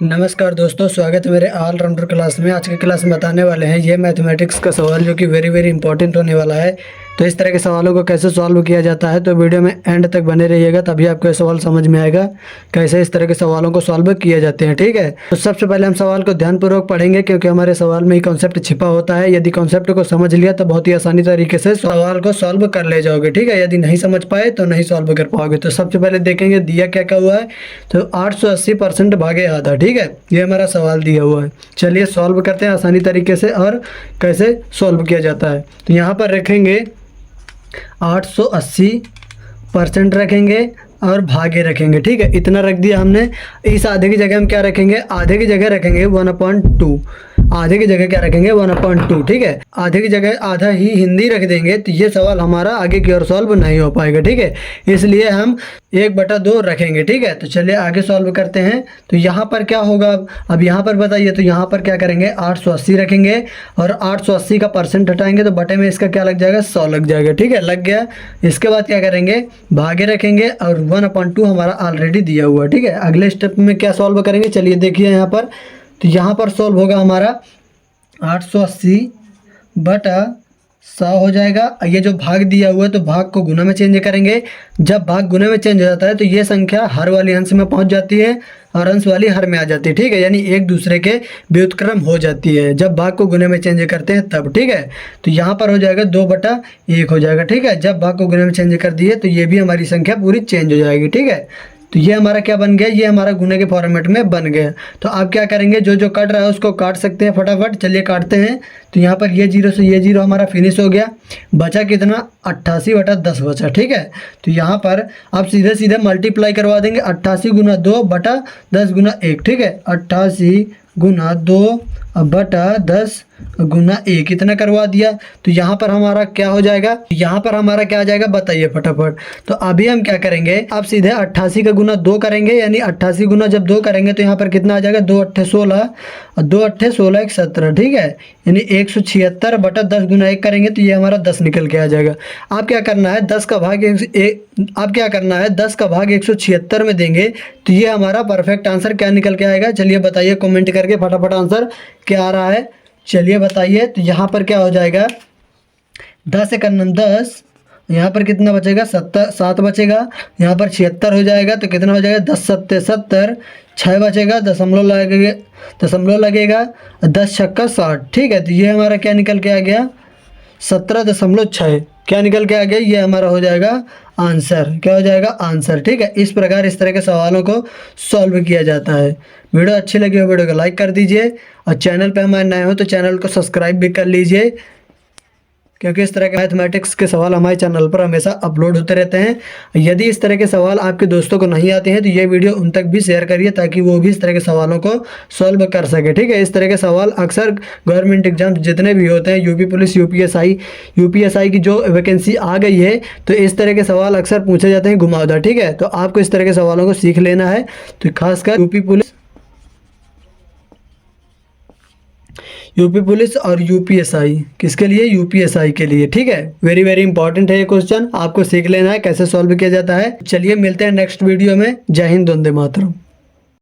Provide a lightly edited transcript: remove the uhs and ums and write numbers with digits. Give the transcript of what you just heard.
नमस्कार दोस्तों, स्वागत है मेरे ऑलराउंडर क्लास में। आज की क्लास में बताने वाले हैं ये मैथमेटिक्स का सवाल जो कि वेरी इंपॉर्टेंट होने वाला है। तो इस तरह के सवालों को कैसे सॉल्व किया जाता है, तो वीडियो में एंड तक बने रहिएगा, तभी आपको ये सवाल समझ में आएगा कैसे इस तरह के सवालों को सॉल्व किए जाते हैं। ठीक है, तो सबसे पहले हम सवाल को ध्यानपूर्वक पढ़ेंगे क्योंकि हमारे सवाल में ही कॉन्सेप्ट छिपा होता है। यदि कॉन्सेप्ट को समझ लिया तो बहुत ही आसानी तरीके से सवाल को सॉल्व कर ले जाओगे। ठीक है, यदि नहीं समझ पाए तो नहीं सॉल्व कर पाओगे। तो सबसे पहले देखेंगे दिया क्या क्या हुआ है। तो 880% भागे आधा। ठीक है, ये हमारा सवाल दिया हुआ है। चलिए सॉल्व करते हैं आसानी तरीके से और कैसे सॉल्व किया जाता है। तो यहाँ पर रखेंगे 880% रखेंगे और भागे रखेंगे। ठीक है, इतना रख दिया हमने। इस आधे की जगह हम क्या रखेंगे, आधे की जगह रखेंगे 1/2। आधे की जगह क्या रखेंगे 1/2। ठीक है, आधे की जगह आधा ही हिंदी रख देंगे तो ये सवाल हमारा आगे की ओर सॉल्व नहीं हो पाएगा। ठीक है, इसलिए हम 1/2 रखेंगे। ठीक है, तो चलिए आगे सॉल्व करते हैं। तो यहाँ पर क्या होगा, अब यहाँ पर बताइए। तो यहाँ पर क्या करेंगे 880 रखेंगे और 880 का परसेंट हटाएंगे तो बटे में इसका क्या लग जाएगा 100 लग जाएगा। ठीक है, लग गया। इसके बाद क्या करेंगे भागे रखेंगे और 1/2 हमारा ऑलरेडी दिया हुआ है। ठीक है, अगले स्टेप में क्या सॉल्व करेंगे, चलिए देखिए यहाँ पर। तो यहाँ पर सॉल्व होगा हमारा 880/100 हो जाएगा। ये जो भाग दिया हुआ है तो भाग को गुना में चेंज करेंगे। जब भाग गुना में चेंज हो जाता है तो ये संख्या हर वाली अंश में पहुंच जाती है और अंश वाली हर में आ जाती है। ठीक है, यानी एक दूसरे के व्युत्क्रम हो जाती है जब भाग को गुने में चेंज करते हैं तब। ठीक है, तो यहाँ पर हो जाएगा 2/1 हो जाएगा। ठीक है, जब भाग को गुने में चेंज कर दिए तो ये भी हमारी संख्या पूरी चेंज हो जाएगी। ठीक है, तो ये हमारा क्या बन गया, ये हमारा गुने के फॉर्मेट में बन गया। तो आप क्या करेंगे, जो जो कट रहा है उसको काट सकते हैं फटाफट। चलिए काटते हैं। तो यहाँ पर ये 0 से ये 0 हमारा फिनिश हो गया। बचा कितना 88/10 बचा। ठीक है, तो यहाँ पर आप सीधे सीधे मल्टीप्लाई करवा देंगे 88 × 2/10 × 1। ठीक है, 88 × 2/10 × 1 इतना करवा दिया। तो यहाँ पर हमारा क्या हो जाएगा, यहाँ पर हमारा क्या आ जाएगा बताइए फटाफट। तो अभी हम क्या करेंगे, आप सीधे 88 का गुना 2 करेंगे, यानी 88 गुना जब 2 करेंगे तो यहाँ पर कितना आ जाएगा 2 8 16 और 2 8 16 1 17। ठीक है, यानी 176/10 × 1 करेंगे तो ये हमारा 10 निकल के आ जाएगा। आप क्या करना है 10 का भाग 176 में देंगे तो ये हमारा परफेक्ट आंसर क्या निकल के आएगा। चलिए बताइए कमेंट करके फटाफट आंसर क्या आ रहा है, चलिए बताइए। तो यहाँ पर क्या हो जाएगा 10 × 10, यहाँ पर कितना बचेगा 7 बचेगा। यहाँ पर 76 हो जाएगा तो कितना हो जाएगा 10 7 70, 6 बचेगा, दशमलव लगेगा 10 छक्का 60। ठीक है, तो ये हमारा क्या निकल के आ गया 17.6 क्या निकल के आ गया, ये हमारा हो जाएगा आंसर। क्या हो जाएगा आंसर। ठीक है, इस प्रकार इस तरह के सवालों को सॉल्व किया जाता है। वीडियो अच्छी लगी हो वीडियो को लाइक कर दीजिए और चैनल पे हमारे नए हो तो चैनल को सब्सक्राइब भी कर लीजिए, क्योंकि इस तरह के मैथमेटिक्स के सवाल हमारे चैनल पर हमेशा अपलोड होते रहते हैं। यदि इस तरह के सवाल आपके दोस्तों को नहीं आते हैं तो ये वीडियो उन तक भी शेयर करिए ताकि वो भी इस तरह के सवालों को सॉल्व कर सके। ठीक है, इस तरह के सवाल अक्सर गवर्नमेंट एग्जाम जितने भी होते हैं, यूपी पुलिस, यूपीएसआई की जो वैकेंसी आ गई है तो इस तरह के सवाल अक्सर पूछे जाते हैं घुमावदार। ठीक है, तो आपको इस तरह के सवालों को सीख लेना है। तो खासकर यूपी पुलिस और यूपीएसआई, किसके लिए, यूपीएसआई के लिए। ठीक है, वेरी इंपॉर्टेंट है ये क्वेश्चन, आपको सीख लेना है कैसे सॉल्व किया जाता है। चलिए मिलते हैं नेक्स्ट वीडियो में। जय हिंद, वंदे मातरम।